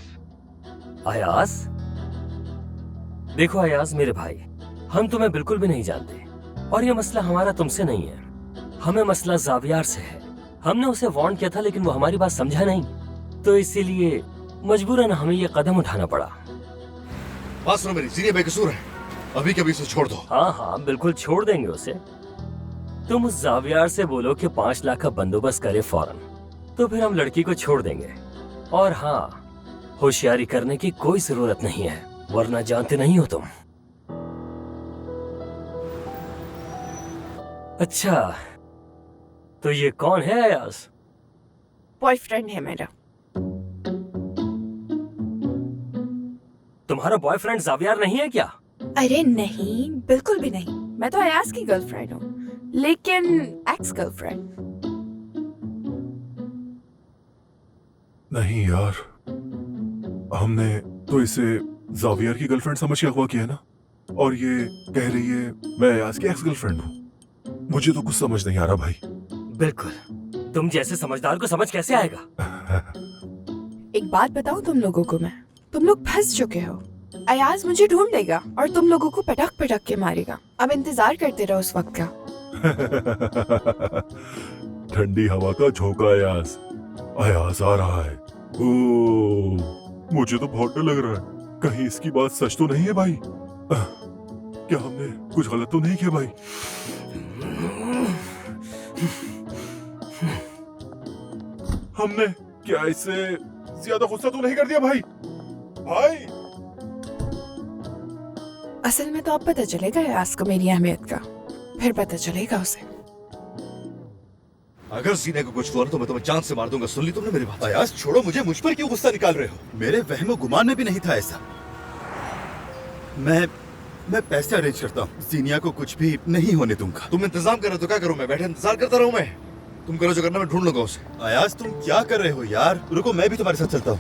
अयाज? देखो अयाज मेरे भाई, हम तुम्हें बिल्कुल भी नहीं जानते और ये मसला हमारा तुमसे नहीं है। हमें मसला जावियार से है। हमने उसे वार्न किया था लेकिन वो हमारी बात समझा नहीं, तो इसीलिए मजबूरन हमें ये कदम उठाना पड़ा।
बात सुनो मेरी, जीनिया बेकसूर है, अभी कभी उसे छोड़ दो।
हाँ हाँ बिल्कुल छोड़ देंगे उसे। तुम उस जावियार से बोलो कि 5 लाख का बंदोबस्त करे फौरन, तो फिर हम लड़की को छोड़ देंगे। और हाँ, होशियारी करने की कोई जरूरत नहीं है, वरना जानते नहीं हो तुम। अच्छा, तो ये कौन है अयाज?
बॉयफ्रेंड है मेरा।
तुम्हारा बॉयफ्रेंड जावियार नहीं है क्या?
अरे नहीं, बिल्कुल भी नहीं। मैं तो अयाज की गर्लफ्रेंड हूँ, लेकिन एक्स गर्लफ्रेंड।
नहीं यार, हमने तो इसे जावियर की गर्लफ्रेंड समझ के अगवा किया है ना, और ये कह रही है मैं अयाज की एक्स गर्लफ्रेंड हूँ। मुझे तो कुछ समझ नहीं आ रहा भाई।
बिल्कुल, तुम जैसे समझदार को समझ कैसे आएगा?
एक बात बताऊं तुम लोगों को मैं, तुम लोग फंस चुके हो। अयाज मुझे ढूंढ लेगा और तुम लोगों को पटक पटक के मारेगा। अब इंतजार करते रहो उस वक्त का।
ठंडी हवा का झोंका अयाज, अयाज आ रहा है। ओह, मुझे तो बहुत डर लग रहा है। कहीं इसकी बात सच तो नहीं है भाई? क्या हमने कुछ गलत तो नहीं किया भाई? हमने क्या इससे ज्यादा गुस्सा तो नहीं कर दिया भाई? भाई
असल में तो अब पता चलेगा अयाज को मेरी अहमियत का, फिर पता चलेगा उसे।
अगर जीने को कुछ हुआ ना तो मैं तुम्हें जान से मार दूंगा। सुन ली तुमने मेरी बात?
अयाज छोड़ो मुझे, मुझ पर क्यों गुस्सा निकाल रहे हो? मेरे वहमो गुमान में भी नहीं था ऐसा। मैं पैसे अरेंज करता हूँ, जीनिया को कुछ भी नहीं होने दूंगा।
तुम इंतजाम कर रहे हो तो क्या करूं मैं? बैठे इंतजार करता रहूं मैं? तुम करो जो करना, मैं ढूंढ लूंगा उसे।
अयाज तुम क्या कर रहे हो यार? रुको मैं भी तुम्हारे साथ चलता हूँ।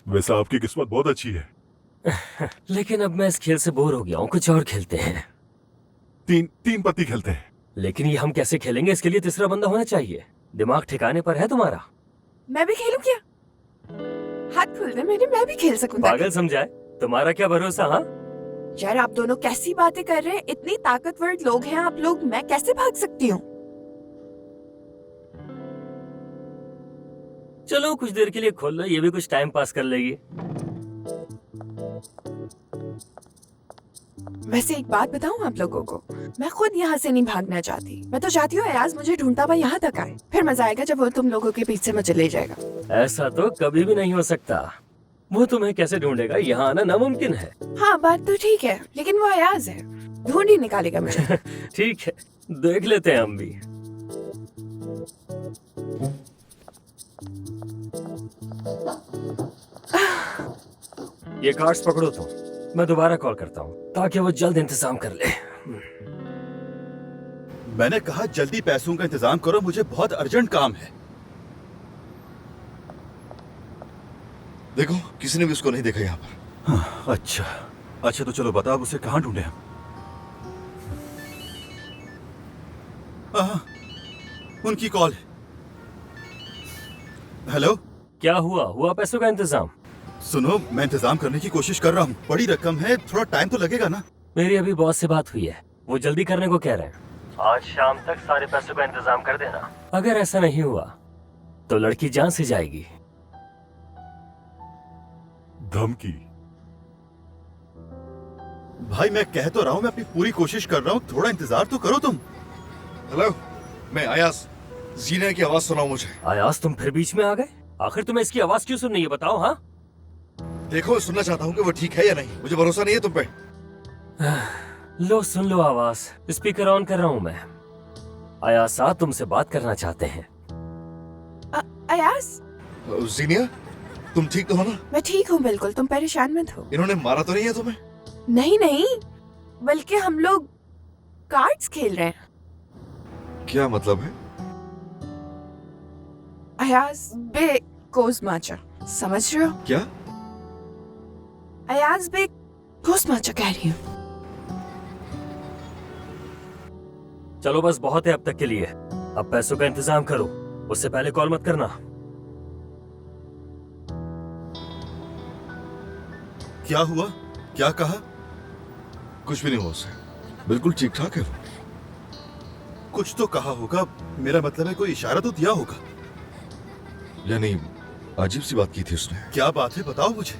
वैसा आपकी किस्मत बहुत अच्छी है।
लेकिन अब मैं इस खेल से बोर हो गया हूँ, कुछ और खेलते हैं।
तीन पत्ती खेलते हैं।
लेकिन ये हम कैसे खेलेंगे? इसके लिए तीसरा बंदा होना चाहिए। दिमाग ठिकाने पर है तुम्हारा?
मैं भी खेलूं क्या? हाथ खोल दे मेरे, मैं भी खेल सकूं।
पागल समझाए? तुम्हारा क्या भरोसा? हाँ
यार आप दोनों कैसी बातें कर रहे हैं? इतनी ताकतवर लोग हैं आप लोग, मैं कैसे भाग सकती हूँ?
चलो कुछ देर के लिए खोल लो, ये भी कुछ टाइम पास कर लेगी।
वैसे एक बात बताऊं आप लोगों को, मैं खुद यहाँ से नहीं भागना चाहती। मैं तो चाहती हूँ अयाज मुझे ढूंढता हुआ यहाँ तक आए, फिर मजा आएगा जब वो तुम लोगों के पीछे मुझे ले जाएगा।
ऐसा तो कभी भी नहीं हो सकता। वो तुम्हें कैसे ढूंढेगा? यहाँ आना नामुमकिन है।
हाँ बात तो ठीक है, लेकिन वो अयाज है, ढूंढ ही निकालेगा मुझे।
ठीक है, देख लेते हैं हम भी। ये कार्ड्स पकड़ो तुम, मैं दोबारा कॉल करता हूँ ताकि वो जल्द इंतजाम कर ले।
मैंने कहा जल्दी पैसों का इंतजाम करो, मुझे बहुत अर्जेंट काम है।
देखो किसी ने भी उसको नहीं देखा यहाँ पर।
हाँ, अच्छा तो चलो बताओ उसे कहाँ ढूंढे हम? उनकी कॉल। हेलो,
क्या हुआ पैसों का इंतजाम?
सुनो, मैं इंतजाम करने की कोशिश कर रहा हूँ। बड़ी रकम है, थोड़ा टाइम तो लगेगा ना?
मेरी अभी बॉस से बात हुई है, वो जल्दी करने को कह रहे हैं। आज शाम तक सारे पैसों का इंतजाम कर देना। अगर ऐसा नहीं हुआ तो लड़की जान से जाएगी।
धमकी?
भाई मैं कह तो रहा हूँ, मैं अपनी पूरी कोशिश कर रहा हूँ, थोड़ा इंतजार तो करो तुम।
हेलो, मैं अयाज। जीना की आवाज सुनाओ मुझे।
अयाज तुम फिर बीच में आ गए? आखिर तुम्हें इसकी आवाज क्यों सुननी है बताओ? हाँ
देखो, सुनना चाहता हूँ कि वो ठीक है या नहीं, मुझे भरोसा नहीं है तुम पे।
लो सुन लो आवाज, स्पीकर ऑन कर रहा हूँ मैं। अयाज साहब तुमसे बात करना चाहते हैं।
अयाज?
जीनिया, तुम ठीक तो हो ना?
मैं ठीक हूँ बिल्कुल, तुम परेशान मत हो।
इन्होंने मारा तो नहीं है तुम्हें?
नहीं, बल्कि हम लोग कार्ड्स खेल रहे हैं।
क्या मतलब है?
अयाज बे कोज़माचा, समझ रहे हो?
क्या?
अयाज बे कोज़माचा कह रही हूँ।
चलो बस बहुत है अब तक के लिए, अब पैसों का इंतजाम करो, उससे पहले कॉल मत करना।
क्या हुआ? क्या कहा?
कुछ भी नहीं हुआ उसे, बिल्कुल ठीक ठाक है वो।
कुछ तो कहा होगा, मेरा मतलब है कोई इशारा तो दिया होगा।
यानी अजीब सी बात की थी उसने।
क्या बात है बताओ मुझे।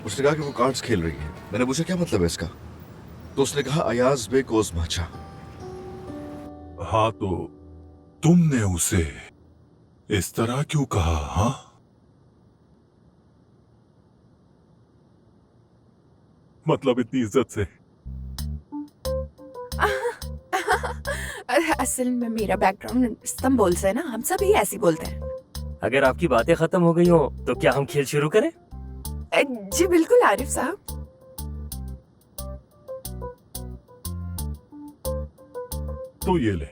उसने कहा कि वो कार्ड्स खेल रही है। मैंने पूछा क्या मतलब है इसका, तो उसने कहा अयाज बे कोज़माचा।
हाँ तो तुमने उसे इस तरह क्यों कहा? हाँ मतलब इतनी इज्जत से?
असल में मेरा बैकग्राउंड इस्तांबुल से है ना, हम सभी ऐसे बोलते हैं।
अगर आपकी बातें खत्म हो गई हो तो क्या हम खेल शुरू करें?
जी बिल्कुल आरिफ साहब।
तो ये ले।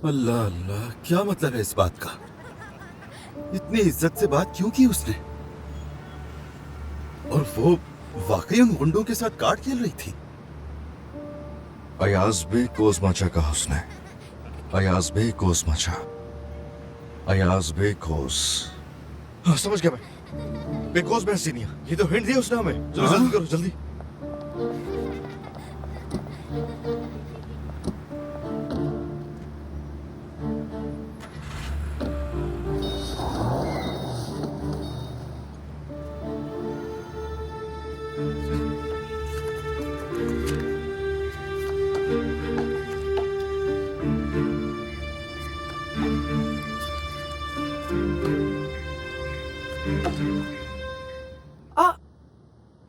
अल्लाह अल्लाह, क्या मतलब है इस बात का? इतनी इज्जत से बात क्यों की उसने? और वो वाकई उन गुंडों के साथ कार्ड खेल रही थी?
अयाज बे कोज़माचा कहा उसने। अयाज बे कोज़माचा, अयाज बे कोज़। हाँ समझ गया मैं, बेकोज़ में जीनिया। ये तो हिंट दिया उसने हमें। चलो जल्दी करो जल्दी।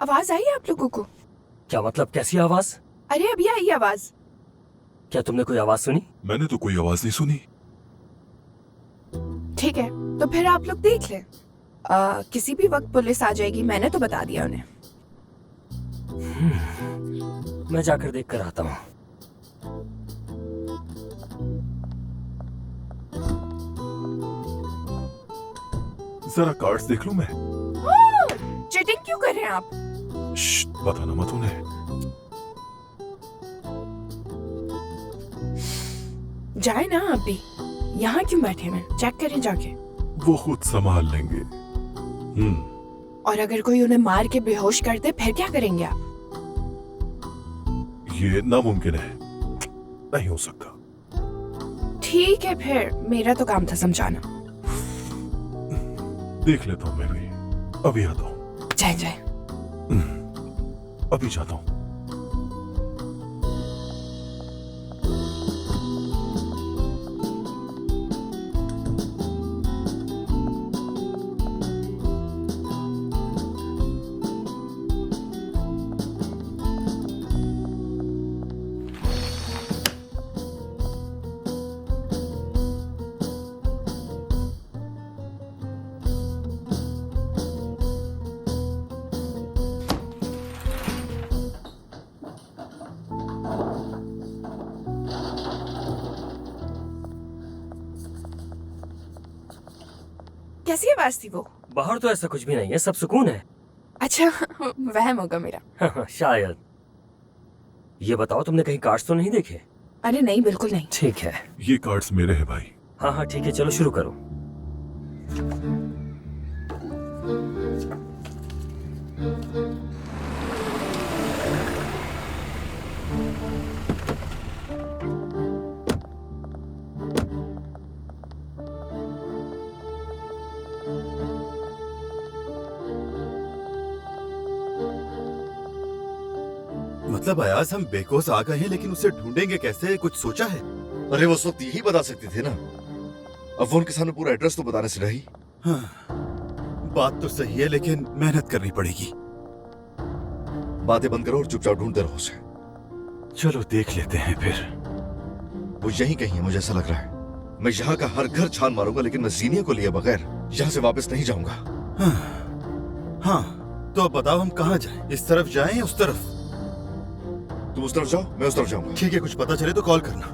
आवाज आई आप लोगों को?
क्या मतलब, कैसी आवाज?
अरे अभी आई आवाज।
क्या तुमने कोई आवाज सुनी?
मैंने तो कोई आवाज नहीं सुनी।
ठीक है, तो फिर आप लोग देख लें। किसी भी वक्त पुलिस आ जाएगी, मैंने तो बता दिया उन्हें।
मैं जाकर देख कर आता हूँ।
जरा कार्ड्स देख लूं मैं।
चीटिंग क्यों कर रहे हैं आप?
श्श्श, बताना मत उन्हें।
जाए ना आप भी, यहाँ क्यों बैठे हैं? चेक करें जाके।
वो खुद संभाल लेंगे।
और अगर कोई उन्हें मार के बेहोश कर दे फिर क्या करेंगे आप?
ये नामुमकिन है, नहीं हो सकता।
ठीक है, फिर मेरा तो काम था समझाना।
देख लेता हूँ मैं भी, अभी आता हूँ।
जाए जाए।
अभी जाता हूँ।
कैसी आवाज थी वो?
बाहर तो ऐसा कुछ भी नहीं है, सब सुकून है।
अच्छा, वहम होगा मेरा।
शायद। ये बताओ, तुमने कहीं कार्ड्स तो नहीं देखे?
अरे नहीं, बिल्कुल नहीं।
ठीक है,
ये कार्ड्स मेरे हैं भाई।
हाँ हाँ ठीक है, चलो शुरू करो।
मतलब अयाज, हम बेकोस आ गए हैं, लेकिन उसे ढूंढेंगे कैसे? कुछ सोचा है?
अरे वो उस वक्त यही बता सकती थी ना। अब वो उनके सामने पूरा एड्रेस तो बताने से रही।
हाँ, बात तो सही है, लेकिन मेहनत करनी पड़ेगी।
बातें बंद करो और चुपचाप ढूंढते रहो उसे।
चलो देख लेते हैं फिर।
वो यहीं कहीं है, मुझे ऐसा लग रहा है। मैं यहाँ का हर घर छान मारूंगा, लेकिन मैं जीनिया को लिए बगैर यहाँ से वापस नहीं जाऊंगा।
हाँ, तो अब बताओ हम कहाँ जाएं? इस तरफ जाएं या उस तरफ?
तुम उस तरफ जाओ, मैं उस तरफ जाऊंगा।
ठीक है, कुछ पता चले तो कॉल करना।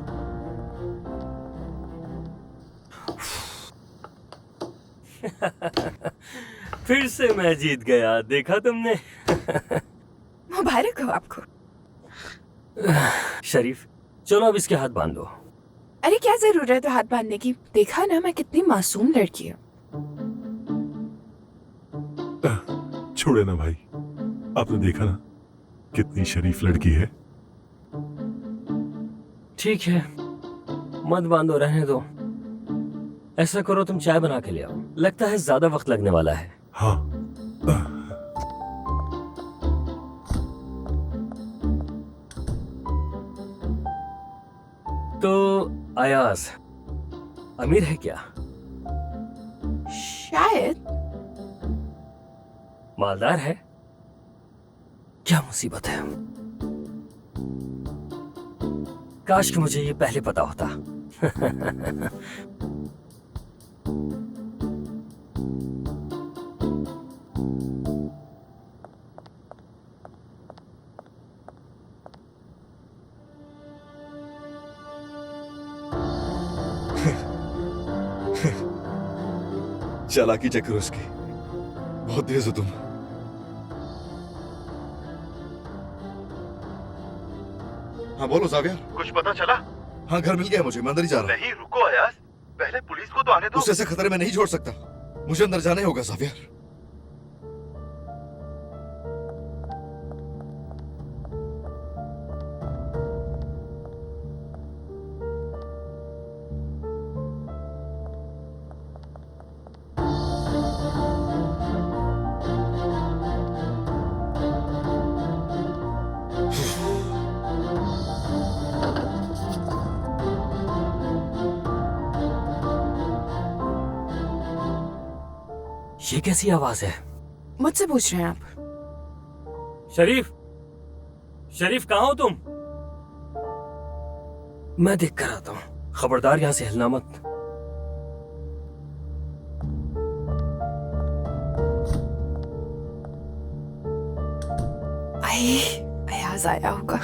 फिर से मैं जीत गया, देखा तुमने?
मुबारक हो आपको।
शरीफ, चलो अब इसके हाथ बांधो।
अरे क्या जरूरत है हाथ बांधने की? देखा ना मैं कितनी मासूम लड़की हूँ।
छोड़े ना भाई, आपने देखा ना कितनी शरीफ लड़की है।
ठीक है, मत बांधो, रहने दो। ऐसा करो, तुम चाय बना के ले आओ, लगता है ज्यादा वक्त लगने वाला है।
हाँ।
तो अयाज अमीर है क्या?
शायद।
मालदार है? क्या मुसीबत है। काश कि मुझे ये पहले पता होता।
चालाकी चेक करो उसकी, बहुत तेज हो तुम। हाँ बोलो जावियर।
कुछ पता चला?
हाँ, घर मिल गया मुझे, मैं अंदर ही जा रहा हूँ।
नहीं, रुको अयाज, पहले पुलिस को तो आने दो।
उसे ऐसे खतरे में नहीं छोड़ सकता, मुझे अंदर जाना ही होगा जावियर।
ये कैसी आवाज है?
मुझसे पूछ रहे हैं आप?
शरीफ, शरीफ कहाँ हो तुम? मैं देख कर आता हूँ। खबरदार यहाँ से हिलना मत।
अयाज आया होगा।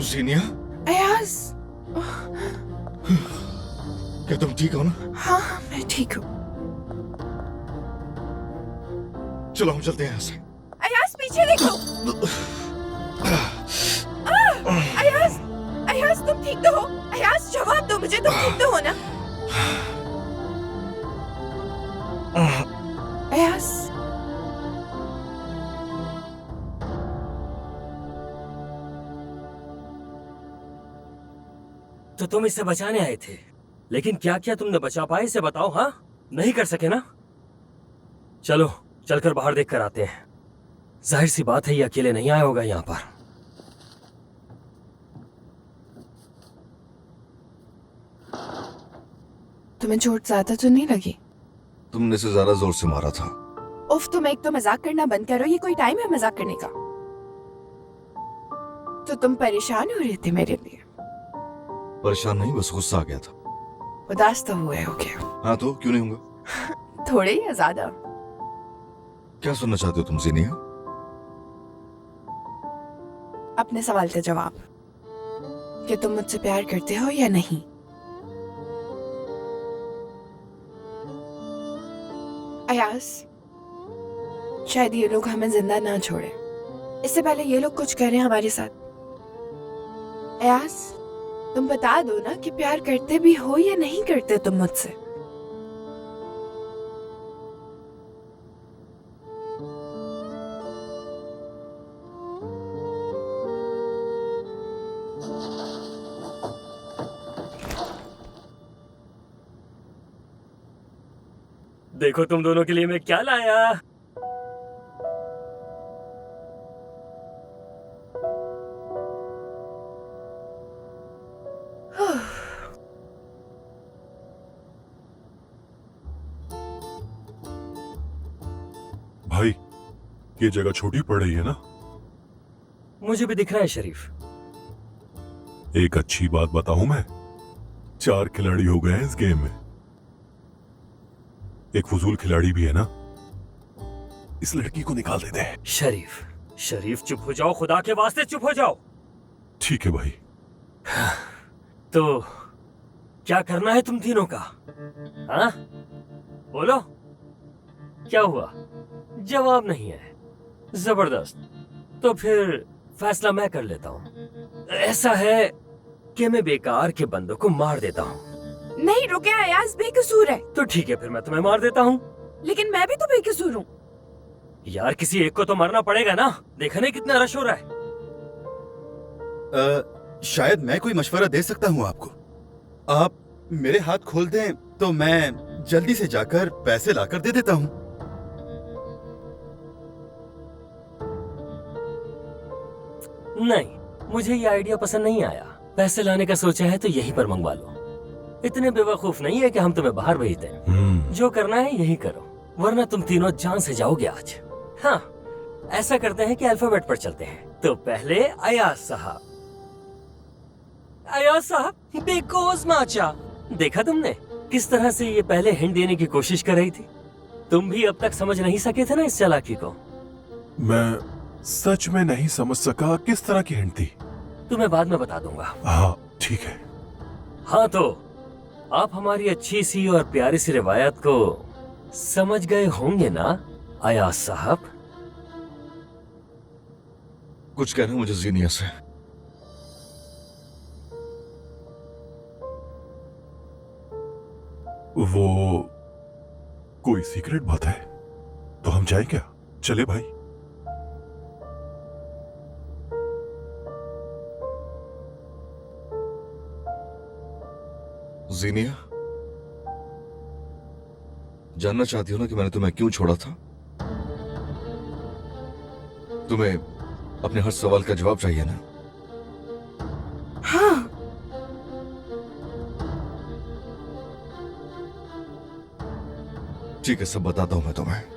जीनिया,
अयाज,
क्या तुम ठीक हो ना?
हाँ मैं ठीक हूँ।
चलो हम चलते हैं यहाँ से।
अयाज पीछे देखो। अयाज, अयाज तुम ठीक तो हो? अयाज जवाब दो मुझे, तुम ठीक तो हो ना? अयाज,
तो तुम इससे बचाने आए थे, लेकिन क्या क्या तुमने बचा पाए इसे बताओ। हाँ, नहीं कर सके ना? चलो चलकर बाहर देख कर आते हैं। जाहिर सी बात है ये अकेले नहीं आया होगा यहाँ पर।
तुम्हें चोट ज्यादा तो नहीं लगी?
तुमने इसे ज्यादा जोर से मारा था।
उफ, तुम एक तो मजाक करना बंद करो, ये कोई टाइम है मजाक करने का? तो तुम परेशान हो रहे थे मेरे लिए?
परेशान नहीं, बस गुस्सा आ गया था।
उदास तो हुए होगे।
हाँ तो क्यों नहीं होगा?
थोड़े या ज्यादा?
क्या सुनना चाहते हो तुम जीनिया?
अपने सवाल का जवाब, कि तुम मुझसे प्यार करते हो या नहीं? अयाज, शायद ये लोग हमें जिंदा ना छोड़े, इससे पहले ये लोग कुछ करें हमारे साथ। अयाज, तुम बता दो ना कि प्यार करते भी हो या नहीं करते तुम मुझसे?
देखो तुम दोनों के लिए मैं क्या लाया।
भाई, ये जगह छोटी पड़ रही है ना?
मुझे भी दिख रहा है शरीफ।
एक अच्छी बात बताऊं मैं, 4 खिलाड़ी हो गए हैं इस गेम में। एक फजूल खिलाड़ी भी है ना, इस लड़की को निकाल देते हैं।
शरीफ, शरीफ चुप हो जाओ, खुदा के वास्ते चुप हो जाओ।
ठीक है भाई।
तो क्या करना है तुम तीनों का? हाँ, बोलो क्या हुआ? जवाब नहीं है। जबरदस्त, तो फिर फैसला मैं कर लेता हूँ। ऐसा है कि मैं बेकार के बंदों को मार देता हूँ।
नहीं रुके, अयाज बेकसूर है।
तो ठीक है, फिर मैं तुम्हें मार देता हूँ।
लेकिन मैं भी तो बेकसूर हूँ।
यार किसी एक को तो मरना पड़ेगा ना। देखा नहीं कितना रश हो रहा है।
शायद मैं कोई मशवरा दे सकता हूँ आपको। आप मेरे हाथ खोल दें तो मैं जल्दी से जाकर पैसे लाकर दे देता हूँ।
नहीं, मुझे ये आइडिया पसंद नहीं आया। पैसे लाने का सोचा है तो यहीं पर मंगवा लो। इतने बेवकूफ नहीं है कि हम तुम्हें बाहर भेज दें। जो करना है यही करो, वरना तुम तीनों जान से जाओगे आज। हाँ, ऐसा करते हैं कि अल्फाबेट पर चलते हैं। तो पहले अयाज साहब। अयाज साहब बेकोस माचा। देखा तुमने किस तरह से ये पहले हिंट देने की कोशिश कर रही थी? तुम भी अब तक समझ नहीं सके थे ना इस चालाकी को।
मैं सच में नहीं समझ सका किस तरह की हिंट थी।
तुम्हें बाद में बता दूंगा।
हाँ ठीक है।
हाँ, तो आप हमारी अच्छी सी और प्यारी सी रिवायत को समझ गए होंगे ना अयाज साहब?
कुछ कहना मुझे जीनिया से।
वो कोई सीक्रेट बात है तो हम जाए क्या? चले भाई।
जीनिया, जानना चाहती हो ना कि मैंने तुम्हें क्यों छोड़ा था? तुम्हें अपने हर सवाल का जवाब चाहिए ना?
हाँ।
ठीक है, सब बताता हूं मैं तुम्हें।